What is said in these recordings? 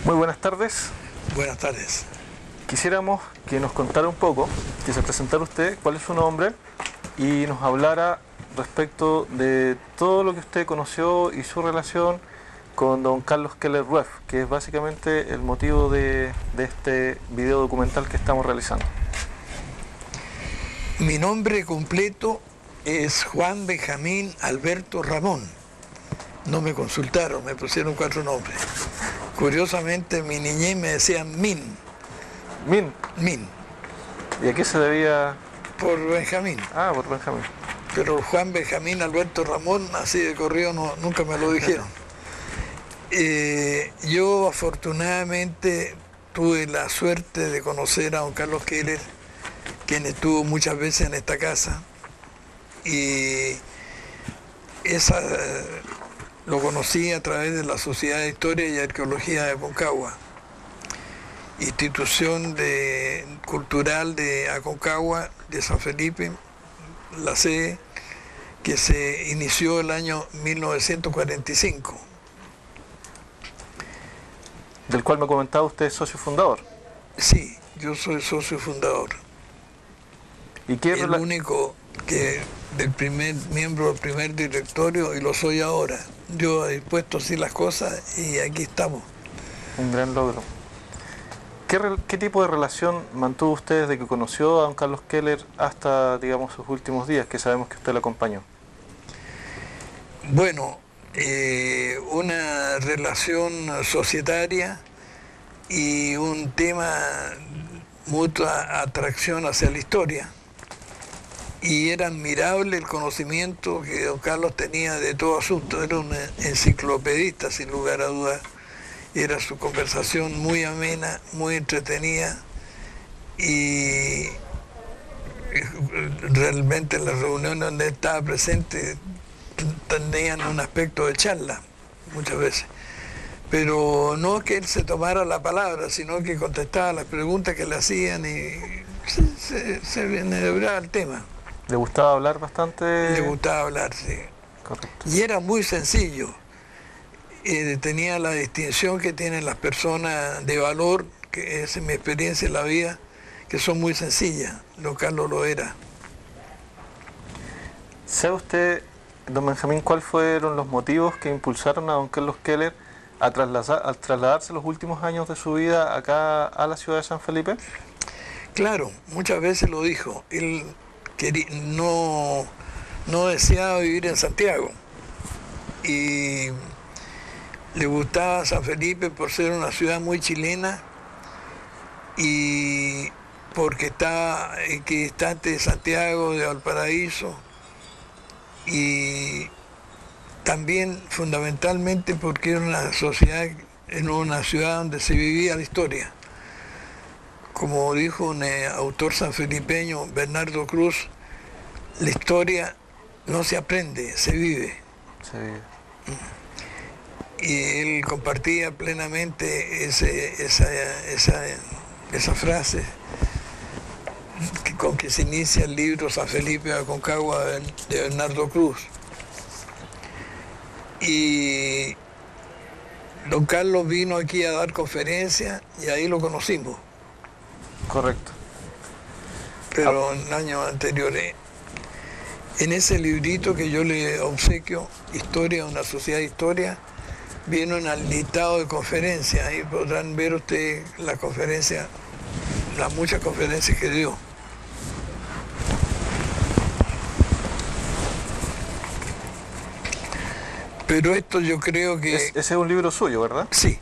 Muy buenas tardes. Buenas tardes. Quisiéramos que nos contara un poco, que se presentara usted, cuál es su nombre y nos hablara respecto de todo lo que usted conoció y su relación con don Carlos Keller Rueff, que es básicamente el motivo de este video documental que estamos realizando. Mi nombre completo es Juan Benjamín Alberto Ramón. No me consultaron, me pusieron 4 nombres. Curiosamente, mi niñez me decían Min. Min. Min. ¿Y a qué se debía? Por Benjamín. Ah, por Benjamín. Pero Juan Benjamín Alberto Ramón, así de corrido, nunca me lo dijeron. Yo afortunadamente tuve la suerte de conocer a don Carlos Keller, quien estuvo muchas veces en esta casa, y lo conocí a través de la Sociedad de Historia y Arqueología de Aconcagua, institución cultural de Aconcagua, de San Felipe, la sede, que se inició el año 1945. Del cual me comentaba usted es socio fundador. Sí, yo soy socio fundador. ¿Y qué el único miembro del primer directorio, y lo soy ahora. Yo he puesto así las cosas y aquí estamos. Un gran logro. ¿Qué tipo de relación mantuvo usted desde que conoció a don Carlos Keller hasta, digamos, sus últimos días, que sabemos que usted lo acompañó? Bueno, una relación societaria y un tema mutua atracción hacia la historia. Y era admirable el conocimiento que don Carlos tenía de todo asunto. Era un enciclopedista, sin lugar a dudas. Era su conversación muy amena, muy entretenida, y realmente en las reuniones donde estaba presente tenían un aspecto de charla muchas veces. Pero no que él se tomara la palabra, sino que contestaba las preguntas que le hacían y se enhebraba el tema. ¿Le gustaba hablar bastante? Le gustaba hablar, sí. Correcto. Y era muy sencillo. Tenía la distinción que tienen las personas de valor, que es mi experiencia en la vida, que son muy sencillas. Don Carlos lo era. ¿Sabe usted, don Benjamín, cuáles fueron los motivos que impulsaron a don Carlos Keller a trasladarse los últimos años de su vida acá a la ciudad de San Felipe? Claro, muchas veces lo dijo. Él no deseaba vivir en Santiago y le gustaba San Felipe por ser una ciudad muy chilena y porque está equidistante de Santiago, de Valparaíso, y también fundamentalmente porque era una ciudad donde se vivía la historia. Como dijo un autor sanfelipeño, Bernardo Cruz, la historia no se aprende, se vive. Se vive. Y él compartía plenamente esa frase con que se inicia el libro San Felipe de Aconcagua de Bernardo Cruz. Y don Carlos vino aquí a dar conferencias y ahí lo conocimos. Correcto. Pero en años anteriores. En ese librito que yo le obsequio, Historia de una sociedad de historia, viene un listado de conferencias. Ahí podrán ver ustedes las conferencias, las muchas conferencias que dio. Pero esto yo creo que... Ese es un libro suyo, ¿verdad? Sí.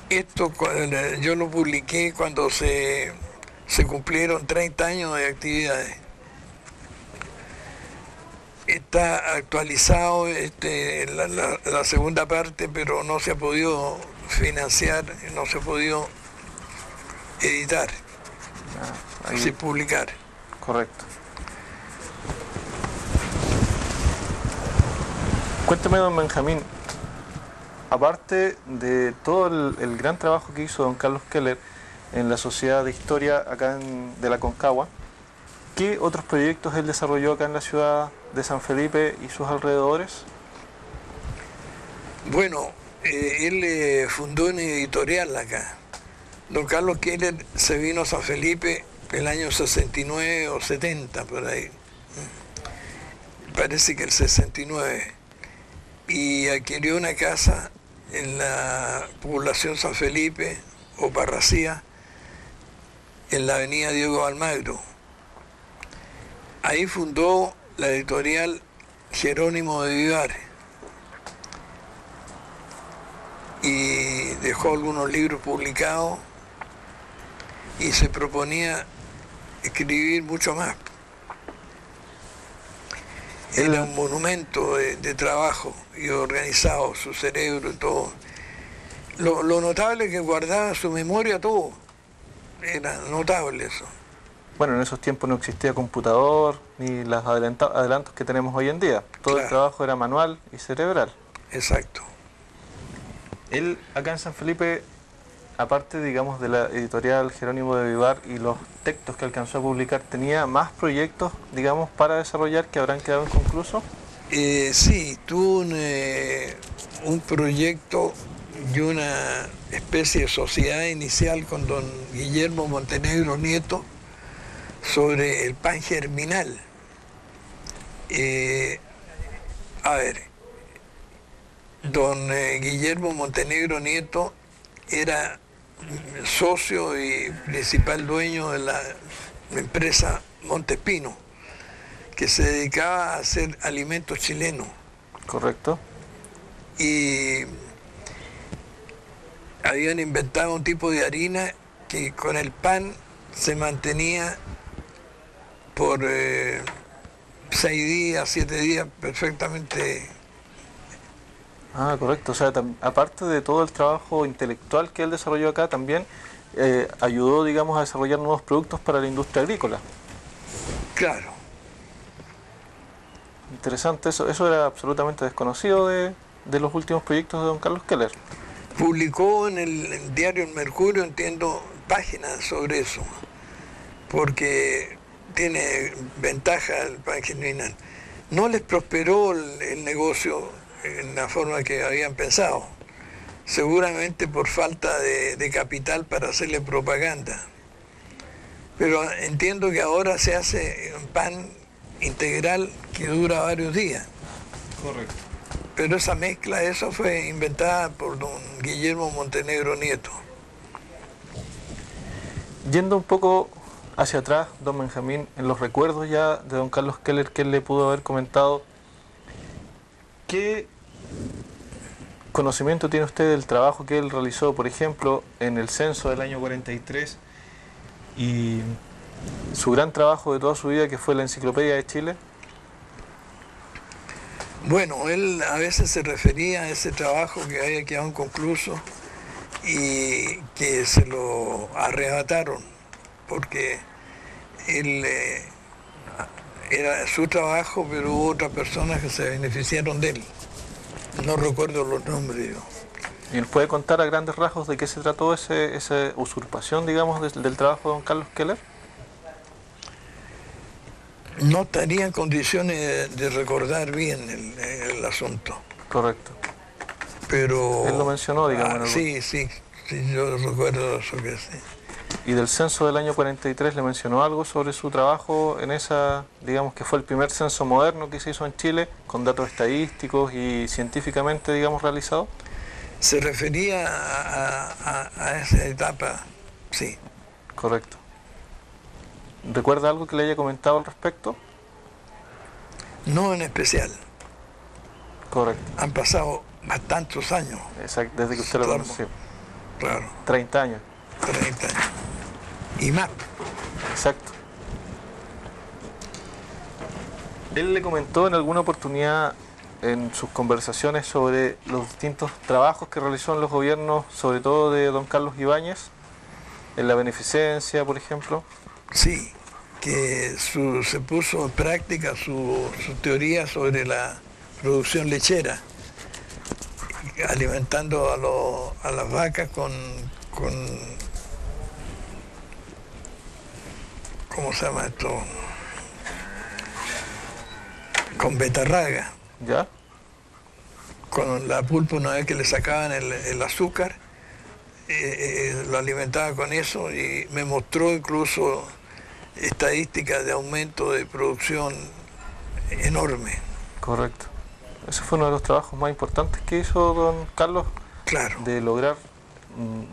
Esto yo lo publiqué cuando se cumplieron 30 años de actividades. Está actualizado la segunda parte, pero no se ha podido financiar, no se ha podido editar, así publicar. Correcto. Cuénteme, don Benjamín, aparte de todo el gran trabajo que hizo don Carlos Keller en la Sociedad de Historia acá de la Aconcagua, ¿qué otros proyectos él desarrolló acá en la ciudad de San Felipe y sus alrededores? Bueno, Él fundó una editorial acá. Don Carlos Keller se vino a San Felipe el año 69 o 70, por ahí. Parece que el 69. Y adquirió una casa en la población San Felipe o Parracía, en la avenida Diego Almagro. Ahí fundó la editorial Jerónimo de Vivar y dejó algunos libros publicados y se proponía escribir mucho más. Era un monumento de trabajo y organizado, su cerebro y todo. Lo notable es que guardaba su memoria todo. Era notable eso. Bueno, en esos tiempos no existía computador ni los adelantos que tenemos hoy en día. Todo el trabajo era manual y cerebral. Exacto. Él, acá en San Felipe, aparte, digamos, de la editorial Jerónimo de Vivar y los textos que alcanzó a publicar, ¿tenía más proyectos, digamos, para desarrollar que habrán quedado inconclusos? Sí, tuvo un proyecto y una especie de sociedad inicial con don Guillermo Montenegro Nieto sobre el pan germinal. A ver, don Guillermo Montenegro Nieto era socio y principal dueño de la empresa Montespino, que se dedicaba a hacer alimentos chilenos. Correcto. Y habían inventado un tipo de harina que con el pan se mantenía por 6 días, 7 días perfectamente. Ah, correcto. O sea, aparte de todo el trabajo intelectual que él desarrolló acá, también ayudó, digamos, a desarrollar nuevos productos para la industria agrícola. Claro. Interesante, eso era absolutamente desconocido de los últimos proyectos de don Carlos Keller. Publicó en el diario El Mercurio, entiendo, páginas sobre eso, porque tiene ventaja el pan germinal. No les prosperó el negocio en la forma que habían pensado, seguramente por falta de capital para hacerle propaganda. Pero entiendo que ahora se hace un pan integral que dura varios días. Correcto. Pero esa mezcla, eso fue inventada por don Guillermo Montenegro Nieto. Yendo un poco hacia atrás, don Benjamín, en los recuerdos ya de don Carlos Keller que él le pudo haber comentado, ¿qué conocimiento tiene usted del trabajo que él realizó, por ejemplo, en el censo del año 43 y su gran trabajo de toda su vida que fue la Enciclopedia de Chile? Bueno, él a veces se refería a ese trabajo que había quedado inconcluso y que se lo arrebataron, porque él era su trabajo, pero hubo otras personas que se beneficiaron de él. No recuerdo los nombres yo. ¿Y nos puede contar a grandes rasgos de qué se trató esa usurpación, digamos, del trabajo de don Carlos Keller? No estaría en condiciones de recordar bien el asunto. Correcto. Pero... Él lo mencionó, digamos. Sí, yo recuerdo eso que sí. ¿Y del censo del año 43 le mencionó algo sobre su trabajo en esa, digamos, que fue el primer censo moderno que se hizo en Chile, con datos estadísticos y científicamente, digamos, realizado? Se refería a esa etapa, sí. Correcto. ¿Recuerda algo que le haya comentado al respecto? No en especial. Correcto. Han pasado bastantes años. Exacto, desde que usted lo conoció. Claro. 30 años. 30 años. Y más. Exacto. Él le comentó en alguna oportunidad en sus conversaciones sobre los distintos trabajos que realizó en los gobiernos, sobre todo de don Carlos Ibáñez, en la beneficencia, por ejemplo. Sí, que se puso en práctica su teoría sobre la producción lechera, alimentando a las vacas con ¿cómo se llama esto? Con betarraga. ¿Ya? con la pulpa, una vez que le sacaban el azúcar, lo alimentaba con eso y me mostró incluso estadísticas de aumento de producción enorme. Correcto. Ese fue uno de los trabajos más importantes que hizo don Carlos, Claro, de lograr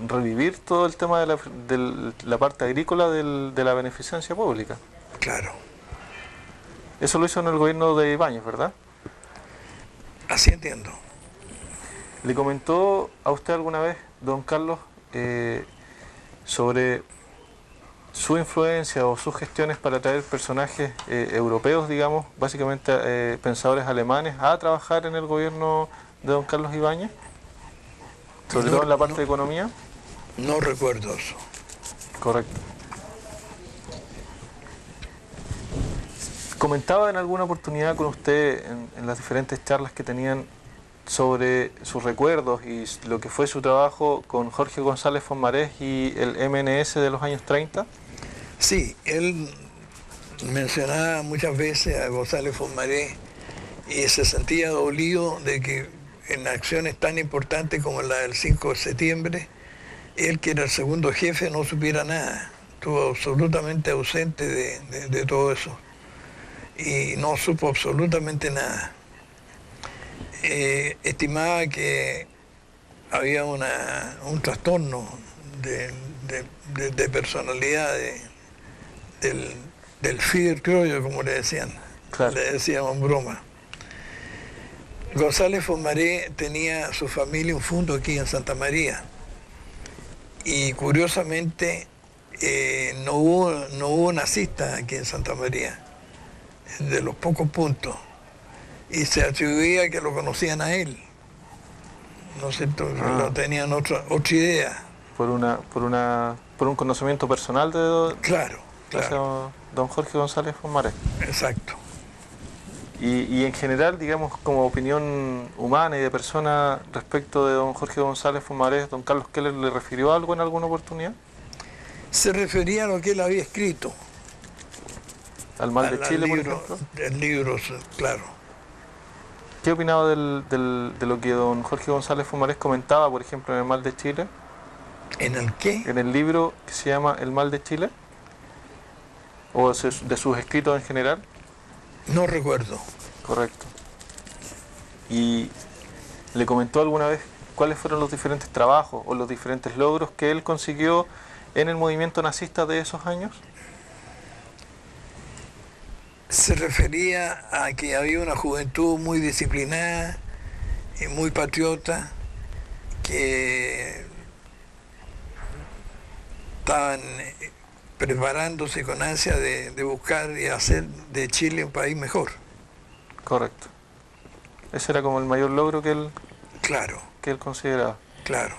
revivir todo el tema de la parte agrícola de la beneficencia pública. claro. Eso lo hizo en el gobierno de Ibáñez, ¿verdad? Así entiendo. ¿Le comentó a usted alguna vez, don Carlos, sobre su influencia o sus gestiones para traer personajes europeos, digamos, básicamente pensadores alemanes, a trabajar en el gobierno de don Carlos Ibáñez? Sobre todo en la parte de economía. No recuerdo eso. Correcto. Comentaba en alguna oportunidad con usted en las diferentes charlas que tenían sobre sus recuerdos y lo que fue su trabajo con Jorge González Fomarés y el MNS de los años 30. Sí, él mencionaba muchas veces a González Fomarés y se sentía dolido de que en acciones tan importantes como la del 5 de septiembre, él, que era el segundo jefe, no supiera nada. Estuvo absolutamente ausente de todo eso y no supo absolutamente nada. Estimaba que había un trastorno de personalidad del Fidel criollo, como le decían. Claro. Le decíamos en broma. González Fomarés tenía su familia, un fundo aquí en Santa María, y curiosamente no hubo nazistas aquí en Santa María, de los pocos puntos, y se atribuía que lo conocían a él, ¿no es cierto? No tenían otra idea. Por un conocimiento personal de Claro, don Jorge González Fomarés. exacto. Y en general, digamos, como opinión humana y de persona respecto de don Jorge González Fomarés, don Carlos Keller, ¿le refirió algo en alguna oportunidad? Se refería a lo que él había escrito. ¿Al mal de Chile, por libro, ejemplo? el libro, claro. ¿Qué opinaba de lo que don Jorge González Fomarés comentaba, por ejemplo, en El mal de Chile? ¿En el qué? En el libro que se llama El mal de Chile, o de sus escritos en general. No recuerdo. Correcto. ¿Y le comentó alguna vez cuáles fueron los diferentes trabajos o los diferentes logros que él consiguió en el movimiento nazista de esos años? Se refería a que había una juventud muy disciplinada y muy patriota, que estaban preparándose con ansia de buscar y hacer de Chile un país mejor. Correcto. Ese era como el mayor logro que él Claro, consideraba. claro.